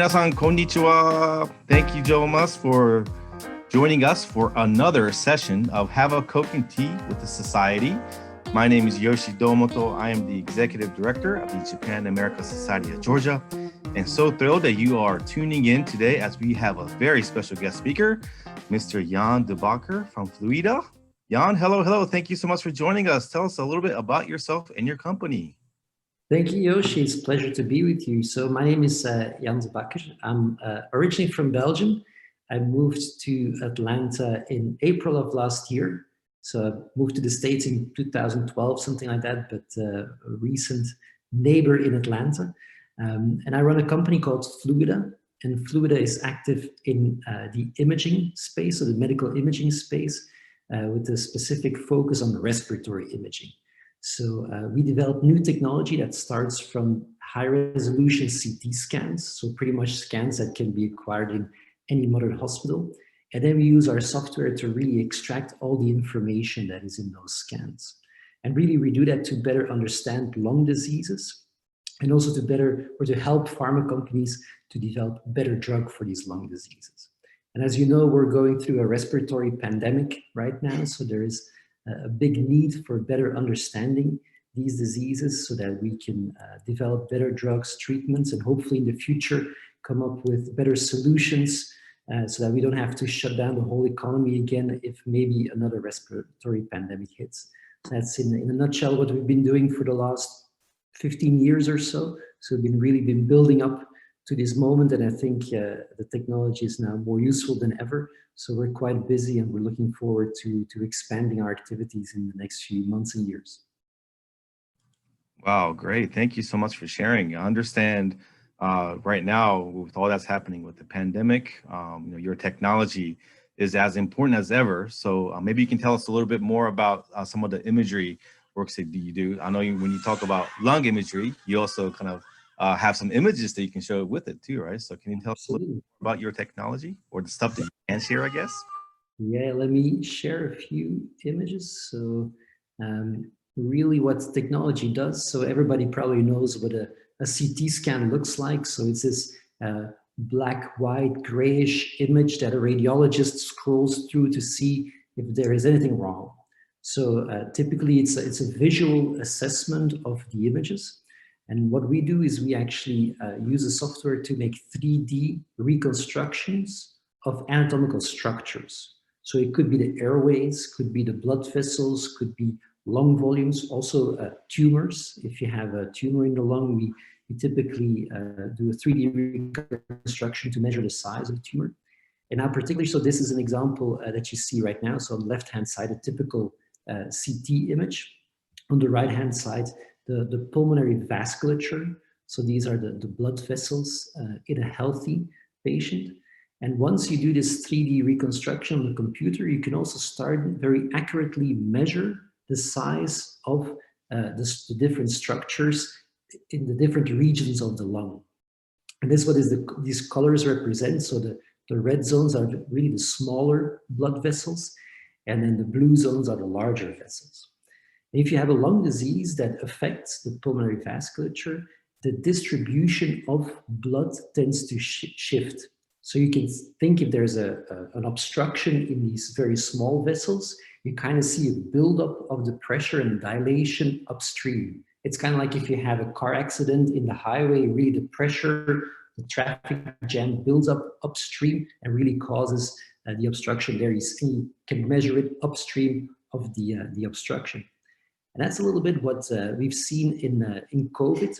Minasan, konnichiwa. Thank you, Jomas, for joining us for another session of Have a Coke and Tea with the Society. My name is Yoshi Domoto. I am the Executive Director of the Japan America Society of Georgia, and so thrilled that you are tuning in today as we have a very special guest speaker, Mr. Jan de Bakker from Fluida. Jan, hello. Thank you so much for joining us. Tell us a little bit about yourself and your company. Thank you, Yoshi. It's a pleasure to be with you. So my name is Jan de Bakker. I'm originally from Belgium. I moved to Atlanta in April of last year. So I moved to the States in 2012, something like that, but a recent neighbor in Atlanta. And I run a company called Fluida. And Fluida is active in the imaging space, so the medical imaging space, with a specific focus on respiratory imaging. So we developed new technology that starts from high-resolution CT scans, so pretty much scans that can be acquired in any modern hospital. And then we use our software to really extract all the information that is in those scans. And really we do that to better understand lung diseases and also to help pharma companies to develop better drug for these lung diseases. And as you know, we're going through a respiratory pandemic right now, so there is a big need for better understanding these diseases so that we can develop better drugs, treatments, and hopefully in the future come up with better solutions so that we don't have to shut down the whole economy again if maybe another respiratory pandemic hits. That's in a nutshell what we've been doing for the last 15 years or so. So we've really been building up to this moment, and I think the technology is now more useful than ever. So we're quite busy and we're looking forward to expanding our activities in the next few months and years. Wow, great. Thank you so much for sharing. I understand right now with all that's happening with the pandemic, your technology is as important as ever. So maybe you can tell us a little bit more about some of the imagery works that you do. I know when you talk about lung imagery, you also kind of have some images that you can show with it too, right? So can you tell us a little bit about your technology or the stuff that you can share, I guess? Yeah, let me share a few images. So really what technology does, so everybody probably knows what a CT scan looks like. So it's this black, white, grayish image that a radiologist scrolls through to see if there is anything wrong. So typically it's a visual assessment of the images. And what we do is we actually use a software to make 3D reconstructions of anatomical structures. So it could be the airways, could be the blood vessels, could be lung volumes, also tumors. If you have a tumor in the lung, we typically do a 3D reconstruction to measure the size of the tumor. And now particularly, so this is an example that you see right now. So on the left-hand side, a typical CT image. On the right-hand side, the pulmonary vasculature. So these are the blood vessels in a healthy patient. And once you do this 3D reconstruction on the computer, you can also start very accurately measure the size of the different structures in the different regions of the lung. And this is what these colors represent. So the red zones are really the smaller blood vessels, and then the blue zones are the larger vessels. If you have a lung disease that affects the pulmonary vasculature, the distribution of blood tends to shift. So you can think if there's an obstruction in these very small vessels, you kind of see a buildup of the pressure and dilation upstream. It's kind of like if you have a car accident in the highway, really the pressure, the traffic jam builds up upstream and really causes the obstruction there. You can measure it upstream of the obstruction. And that's a little bit what we've seen in COVID.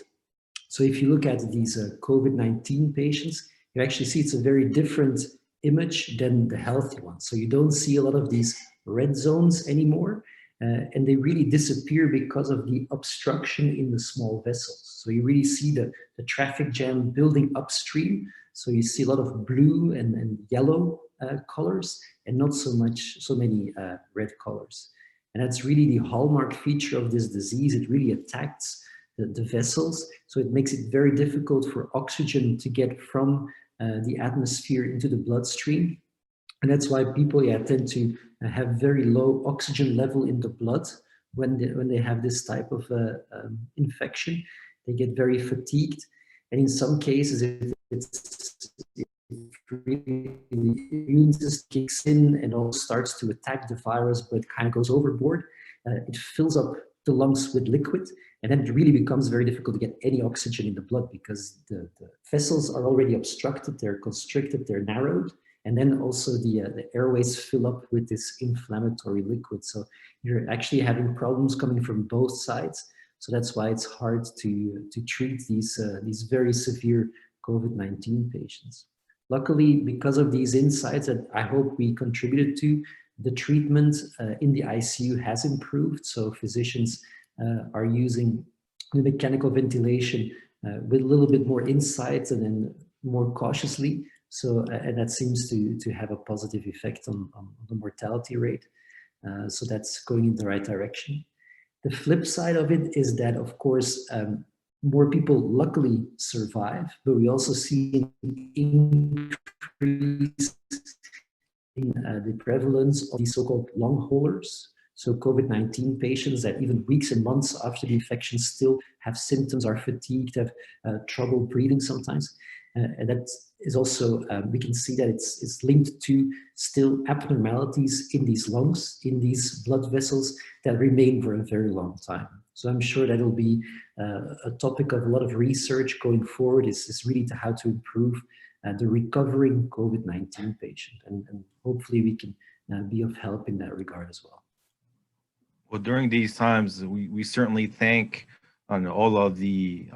So if you look at these COVID-19 patients, you actually see it's a very different image than the healthy one. So you don't see a lot of these red zones anymore, and they really disappear because of the obstruction in the small vessels. So you really see the traffic jam building upstream. So you see a lot of blue and yellow colors and not so many red colors. And that's really the hallmark feature of this disease. It really attacks the vessels. So it makes it very difficult for oxygen to get from the atmosphere into the bloodstream. And that's why people tend to have very low oxygen level in the blood when they have this type of infection. They get very fatigued. And in some cases, if it's really the immune system kicks in and also starts to attack the virus, but kind of goes overboard. It fills up the lungs with liquid, and then it really becomes very difficult to get any oxygen in the blood because the vessels are already obstructed, they're constricted, they're narrowed, and then also the airways fill up with this inflammatory liquid. So you're actually having problems coming from both sides. So that's why it's hard to treat these very severe COVID-19 patients. Luckily, because of these insights that I hope we contributed to, the treatment in the ICU has improved. So physicians are using the mechanical ventilation with a little bit more insight and then more cautiously. So, and that seems to have a positive effect on the mortality rate. So that's going in the right direction. The flip side of it is that, of course, more people luckily survive, but we also see an increase in the prevalence of these so-called long haulers. So COVID-19 patients that even weeks and months after the infection still have symptoms, are fatigued, have trouble breathing sometimes. And that is also, we can see that it's linked to still abnormalities in these lungs, in these blood vessels that remain for a very long time. So I'm sure that'll be a topic of a lot of research going forward, is really to how to improve the recovering COVID-19 patient. And hopefully we can be of help in that regard as well. Well, during these times, we certainly thank all of the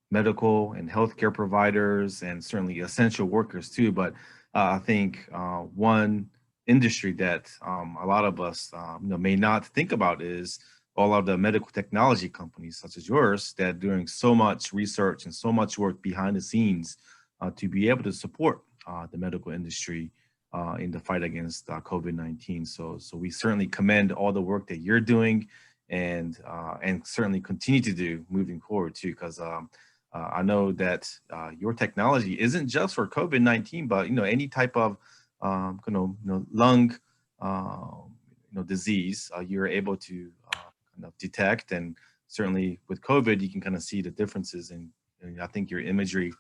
medical and healthcare providers and certainly essential workers too. But I think one industry that a lot of us may not think about is all of the medical technology companies such as yours that are doing so much research and so much work behind the scenes to be able to support the medical industry in the fight against COVID-19. So we certainly commend all the work that you're doing and certainly continue to do moving forward too, because I know that your technology isn't just for COVID-19, but any type of lung disease you're able to kind of detect, and certainly with COVID you can kind of see the differences. And I think your imagery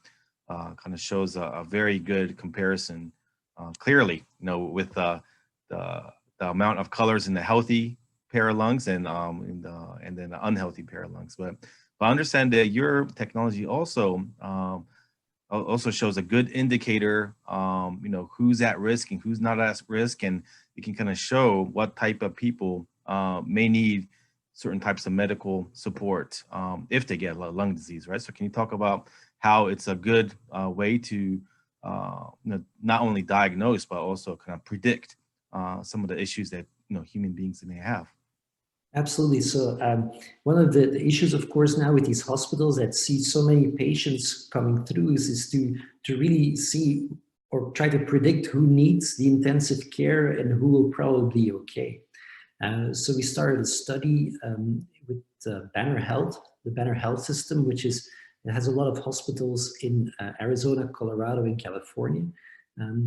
kind of shows a very good comparison. Clearly, with the amount of colors in the healthy pair of lungs and then the unhealthy pair of lungs. But I understand that your technology also shows a good indicator, who's at risk and who's not at risk, and it can kind of show what type of people may need certain types of medical support if they get lung disease, right? So can you talk about how it's a good way to not only diagnose, but also kind of predict some of the issues that human beings may have? Absolutely. So one of the issues, of course, now with these hospitals that see so many patients coming through is to really see or try to predict who needs the intensive care and who will probably be okay. So we started a study with Banner Health, the Banner Health system, which it has a lot of hospitals in Arizona, Colorado, and California.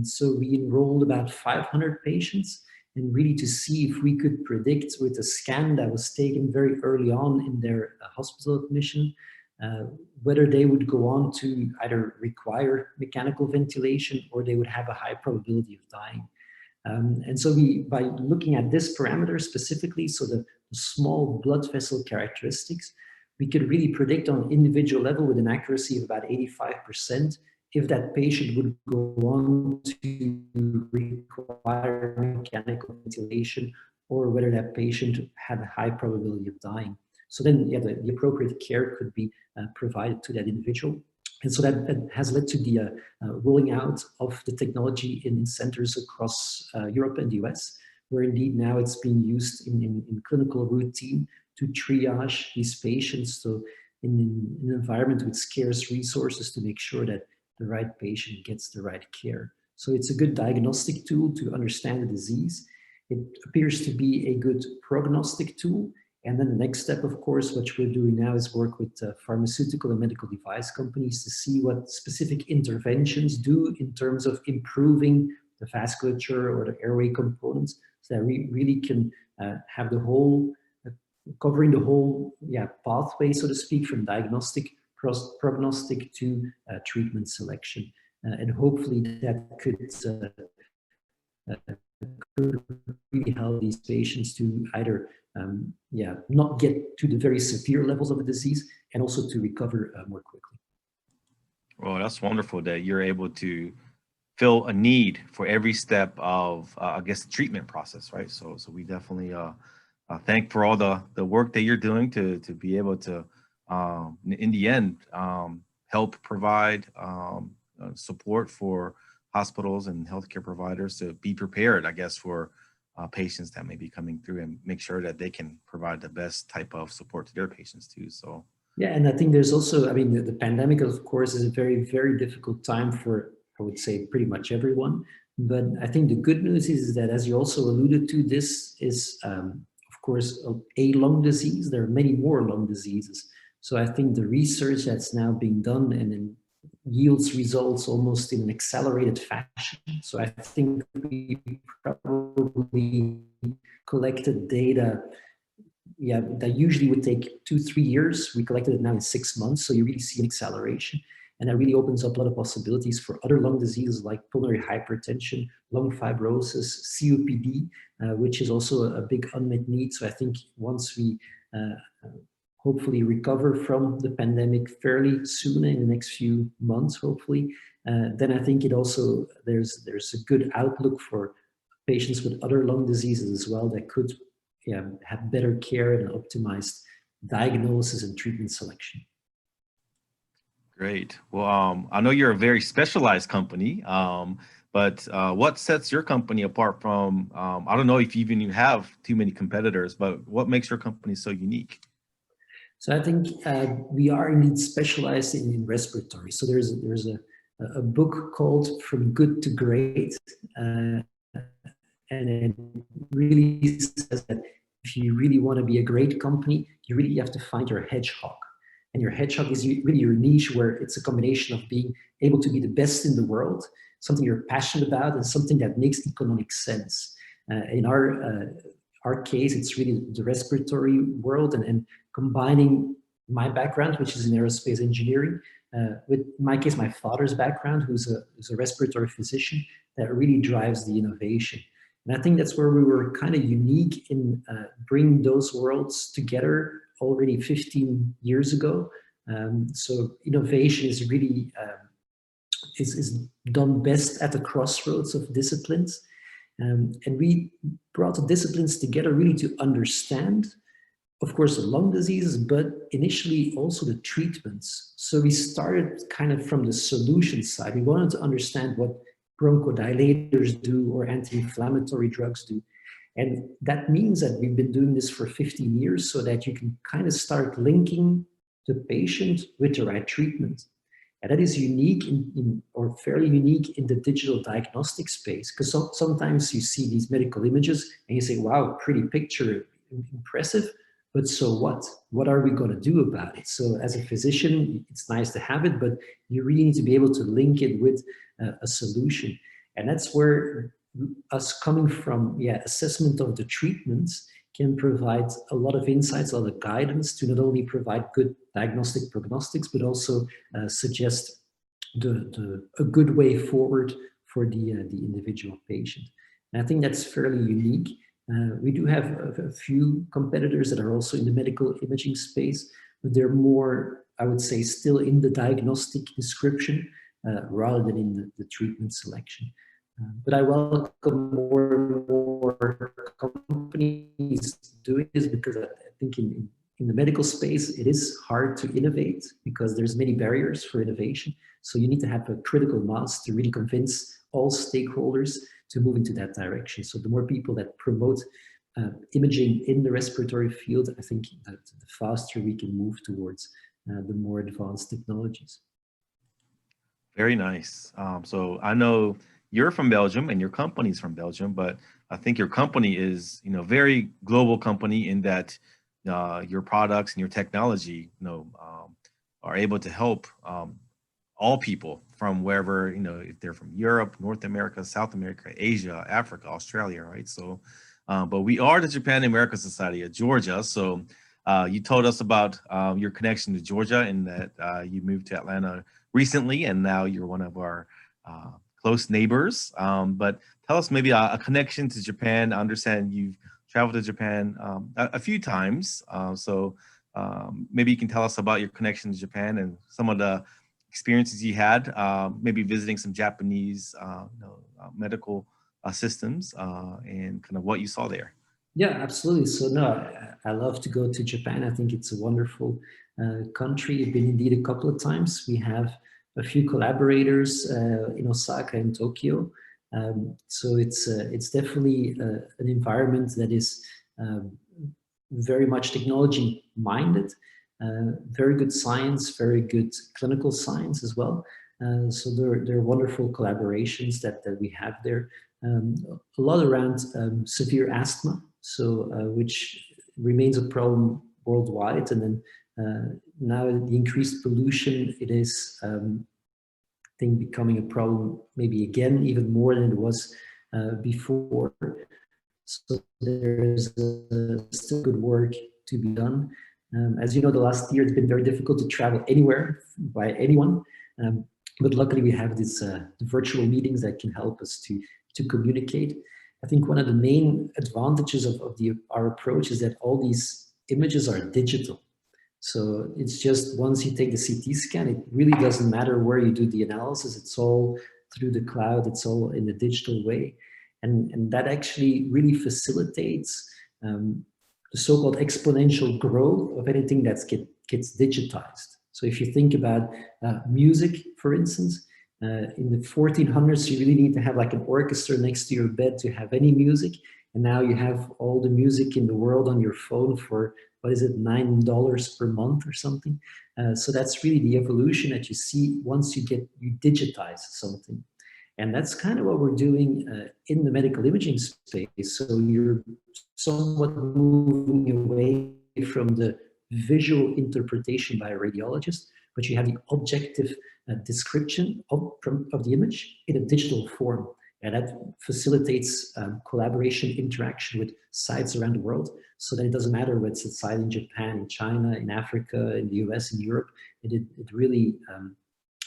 So we enrolled about 500 patients, and really to see if we could predict with a scan that was taken very early on in their hospital admission, whether they would go on to either require mechanical ventilation or they would have a high probability of dying. And so by looking at this parameter specifically, so the small blood vessel characteristics, we could really predict on individual level with an accuracy of about 85% if that patient would go on to require mechanical ventilation or whether that patient had a high probability of dying. So then, the appropriate care could be provided to that individual. And so that has led to the rolling out of the technology in centers across Europe and the US, where indeed now it's being used in clinical routine to triage these patients. So in an environment with scarce resources, to make sure that the right patient gets the right care. So it's a good diagnostic tool to understand the disease. It appears to be a good prognostic tool. And then the next step, of course, what we're doing now is work with pharmaceutical and medical device companies to see what specific interventions do in terms of improving the vasculature or the airway components, so that we really can have the whole, covering the whole pathway, so to speak, from diagnostic, prognostic to treatment selection. And hopefully that could really help these patients to either not get to the very severe levels of the disease and also to recover more quickly. Well, that's wonderful that you're able to fill a need for every step of, I guess, the treatment process, right? So we definitely thank for all the work that you're doing to be able to, in the end, help provide support for hospitals and healthcare providers to be prepared, I guess, for patients that may be coming through and make sure that they can provide the best type of support to their patients too. So yeah, and I think there's also, I mean, the pandemic, of course, is a very, very difficult time for, I would say, pretty much everyone. But I think the good news is that, as you also alluded to, this is, of course, a lung disease. There are many more lung diseases. So I think the research that's now being done and yields results almost in an accelerated fashion. So I think we probably collected data that usually would take 2-3 years. We collected it now in 6 months. So you really see an acceleration. And that really opens up a lot of possibilities for other lung diseases like pulmonary hypertension, lung fibrosis, COPD, which is also a big unmet need. So I think once we hopefully recover from the pandemic fairly soon in the next few months, hopefully, then I think it also, there's a good outlook for patients with other lung diseases as well that could have better care and optimized diagnosis and treatment selection. great. Well, I know you're a very specialized company, but what sets your company apart from, I don't know if you even have too many competitors, but what makes your company so unique? So I think we are indeed specialized in respiratory. So there's a book called From Good to Great, and it really says that if you really want to be a great company, you really have to find your hedgehog. And your hedgehog is really your niche, where it's a combination of being able to be the best in the world, something you're passionate about, and something that makes economic sense. In our case, it's really the respiratory world, and combining my background, which is in aerospace engineering, with, in my case, my father's background, who's a respiratory physician, that really drives the innovation. And I think that's where we were kind of unique in bringing those worlds together already 15 years ago. So innovation is really is done best at the crossroads of disciplines. And we brought the disciplines together really to understand, of course, the lung diseases, but initially also the treatments. So we started kind of from the solution side. We wanted to understand what bronchodilators do or anti-inflammatory drugs do. And that means that we've been doing this for 15 years so that you can kind of start linking the patient with the right treatment. And that is unique or fairly unique in the digital diagnostic space, because sometimes you see these medical images and you say, wow, pretty picture, impressive, but so what? What are we going to do about it? So as a physician, it's nice to have it, but you really need to be able to link it with a solution. And that's where us coming from assessment of the treatments can provide a lot of insights, a lot of guidance to not only provide good diagnostic prognostics, but also suggest a good way forward for the individual patient. And I think that's fairly unique. We do have a few competitors that are also in the medical imaging space, but they're more, I would say, still in the diagnostic description rather than in the treatment selection. But I welcome more and more companies doing this, because I think in the medical space, it is hard to innovate because there's many barriers for innovation. So you need to have a critical mass to really convince all stakeholders to move into that direction. So the more people that promote imaging in the respiratory field, I think that the faster we can move towards the more advanced technologies. Very nice. So I know you're from Belgium and your company's from Belgium, but I think your company is, very global company in that your products and your technology, are able to help all people from wherever, if they're from Europe, North America, South America, Asia, Africa, Australia, right? So, but we are the Japan American Society of Georgia. So You told us about your connection to Georgia and that you moved to Atlanta recently, and now you're one of our uh, close neighbors. But tell us maybe a connection to Japan. I understand you've traveled to Japan a few times. Maybe you can tell us about your connection to Japan and some of the experiences you had, maybe visiting some Japanese medical systems and kind of what you saw there. Yeah, absolutely. So no, I love to go to Japan. I think it's a wonderful country. I've been indeed a couple of times. We have a few collaborators in Osaka and Tokyo. So it's definitely an environment that is um, very much technology minded, very good science, very good clinical science as well. So there are wonderful collaborations that we have there. Um, a lot around severe asthma, so which remains a problem worldwide. And then now the increased pollution, it is I think becoming a problem maybe again even more than it was before. So there's still good work to be done. As you know, the last year it's been very difficult to travel anywhere by anyone. Um, but luckily we have these virtual meetings that can help us to communicate. I think one of the main advantages of our approach is that all these images are digital. So it's just once you take the CT scan, it really doesn't matter where you do the analysis. It's all through the cloud. It's all in a digital way. And that actually really facilitates the so-called exponential growth of anything that gets digitized. So if you think about music, for instance, in the 1400s, you really need to have like an orchestra next to your bed to have any music. And now you have all the music in the world on your phone for, what is it, $9 per month or something. So that's really the evolution that you see once you digitize something. And that's kind of what we're doing in the medical imaging space. So you're somewhat moving away from the visual interpretation by a radiologist, but you have the objective description of the image in a digital form. And that facilitates collaboration, interaction with sites around the world, so that it doesn't matter whether it's a site in Japan, in China, in Africa, in the US, in Europe. It really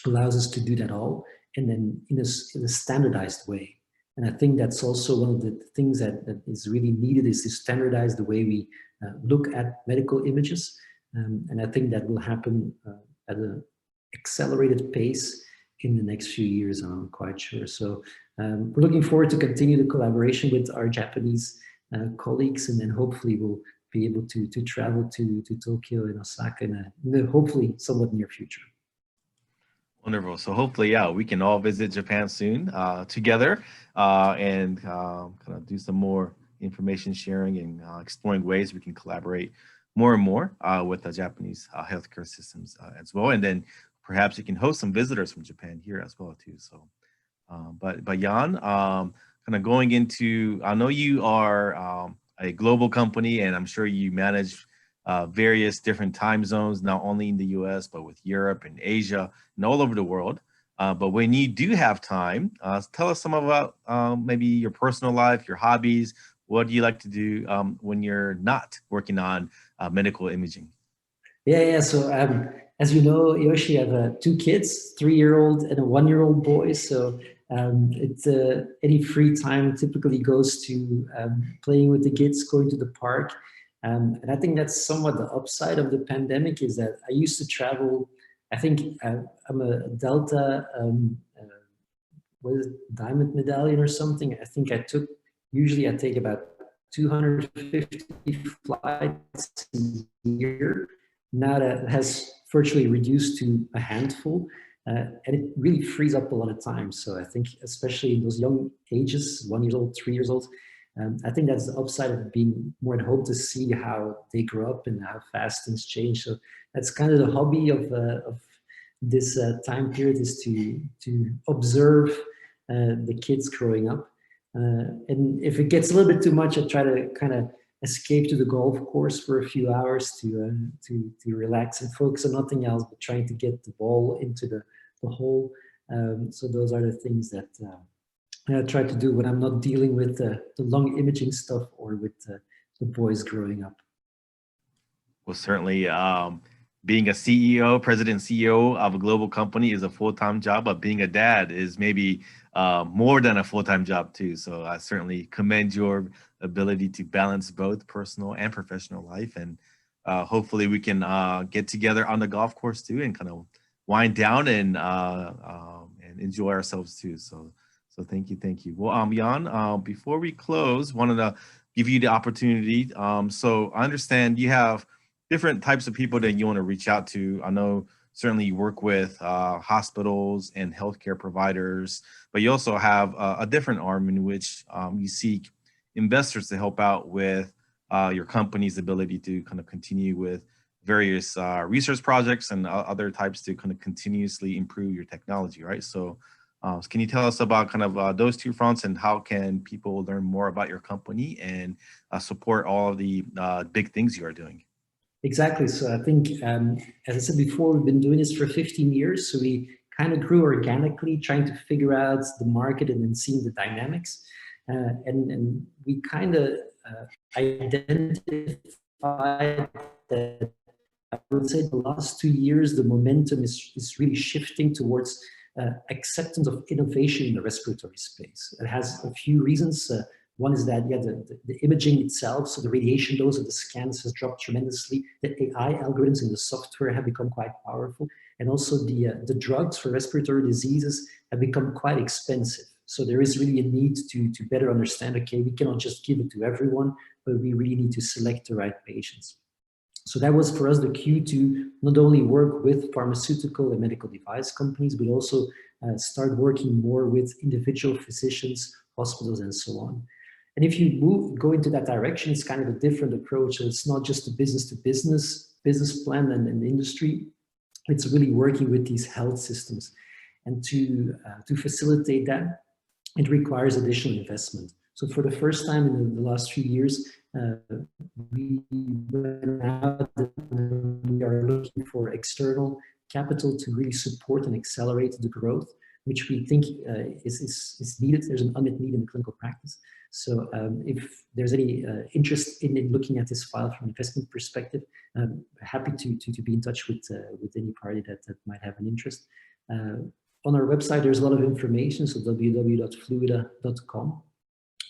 allows us to do that all, and then in a standardized way. And I think that's also one of the things that is really needed, is to standardize the way we look at medical images. And I think that will happen at an accelerated pace in the next few years, I'm quite sure. So we're looking forward to continue the collaboration with our Japanese colleagues, and then hopefully we'll be able to travel to Tokyo and Osaka in a hopefully somewhat near future. Wonderful. So hopefully, yeah, we can all visit Japan soon together and kind of do some more information sharing and exploring ways we can collaborate more and more with the Japanese healthcare systems as well. And then perhaps you can host some visitors from Japan here as well too. So, but Jan, kind of going into, I know you are a global company, and I'm sure you manage various different time zones, not only in the US, but with Europe and Asia and all over the world. But when you do have time, tell us some about maybe your personal life, your hobbies. What do you like to do when you're not working on medical imaging? Yeah. So as you know, Yoshi, I have two kids, 3-year-old and a 1-year-old boy. So it's any free time typically goes to playing with the kids, going to the park. And I think that's somewhat the upside of the pandemic, is that I used to travel. I think I'm a Delta, what is it, Diamond Medallion or something. I think usually I take about 250 flights a year. Now that has virtually reduced to a handful. And it really frees up a lot of time. So I think, especially in those young ages, 1 year old, 3 years old, I think that's the upside of being more at home, to see how they grow up and how fast things change. So that's kind of the hobby of this time period, is to observe the kids growing up. And if it gets a little bit too much, I try to kind of escape to the golf course for a few hours to relax and focus on nothing else but trying to get the ball into the hole. So those are the things that I try to do when I'm not dealing with the lung imaging stuff or with the boys growing up. Well, certainly, being a CEO, president, CEO of a global company is a full-time job, but being a dad is maybe more than a full-time job too. So I certainly commend your ability to balance both personal and professional life, and hopefully we can get together on the golf course too, and kind of wind down and enjoy ourselves too. So thank you, thank you. Well, Jan, before we close, wanted to give you the opportunity. So I understand you have different types of people that you want to reach out to. I know certainly you work with hospitals and healthcare providers, but you also have a different arm in which you seek investors to help out with your company's ability to kind of continue with various research projects and other types to kind of continuously improve your technology, right? So can you tell us about kind of those two fronts, and how can people learn more about your company and support all of the big things you are doing? Exactly. So I think, as I said before, we've been doing this for 15 years. So we kind of grew organically, trying to figure out the market and then seeing the dynamics. And we kind of identified that, I would say, the last 2 years, the momentum is really shifting towards acceptance of innovation in the respiratory space. It has a few reasons. One is that, yeah, the imaging itself, so the radiation dose of the scans has dropped tremendously. The AI algorithms in the software have become quite powerful. And also the drugs for respiratory diseases have become quite expensive. So there is really a need to better understand, okay, we cannot just give it to everyone, but we really need to select the right patients. So that was for us the cue to not only work with pharmaceutical and medical device companies, but also start working more with individual physicians, hospitals, and so on. And if you go into that direction, it's kind of a different approach. So it's not just a business plan and industry. It's really working with these health systems. And to facilitate that, it requires additional investment. So for the first time in the last few years, we went out and we are looking for external capital to really support and accelerate the growth, which we think is needed. There's an unmet need in the clinical practice. So if there's any interest in looking at this file from an investment perspective, I'm happy to be in touch with any party that might have an interest. On our website, there's a lot of information, so www.fluida.com.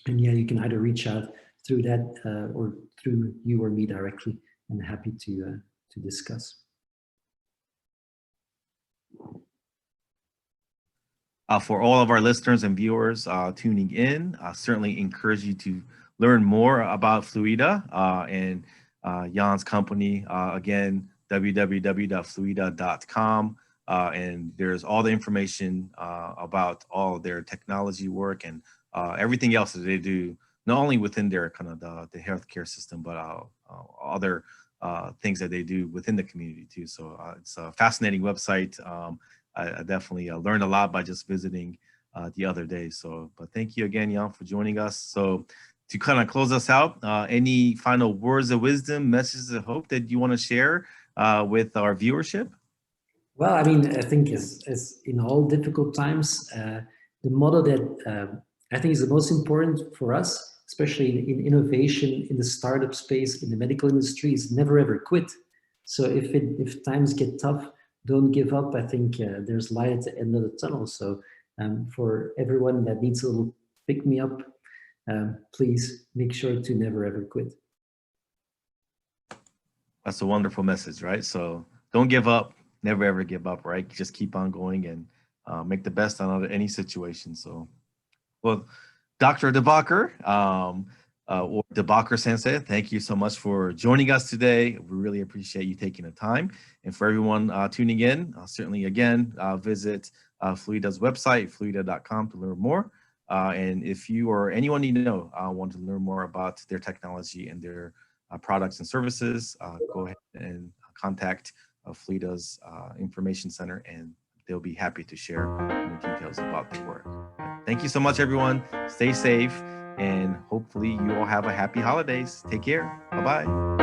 And yeah, you can either reach out through that or through you or me directly, and happy to discuss. For all of our listeners and viewers tuning in, I certainly encourage you to learn more about Fluida and Jan's company. Again, www.fluida.com. And there's all the information about all of their technology work and everything else that they do, not only within their kind of the healthcare system, but other things that they do within the community too. So it's a fascinating website. I definitely learned a lot by just visiting the other day. So, but thank you again, Jan, for joining us. So to kind of close us out, any final words of wisdom, messages of hope that you want to share with our viewership? Well, I mean, I think as in all difficult times, the motto that I think is the most important for us, especially in innovation, in the startup space, in the medical industry, is never ever quit. So if times get tough, don't give up. I think there's light at the end of the tunnel. So for everyone that needs a little pick me up, please make sure to never ever quit. That's a wonderful message, right? So don't give up, never ever give up, right? Just keep on going and make the best out of any situation. So, well, Dr. DeBacher, or DeBacher Sensei, thank you so much for joining us today. We really appreciate you taking the time. And for everyone tuning in, certainly again, visit Fluida's website, fluida.com, to learn more. And if you or anyone you know want to learn more about their technology and their products and services, go ahead and contact Fluida's Information Center, and they'll be happy to share more details about their work. Thank you so much, everyone. Stay safe, and hopefully you all have a happy holidays. Take care. Bye-bye.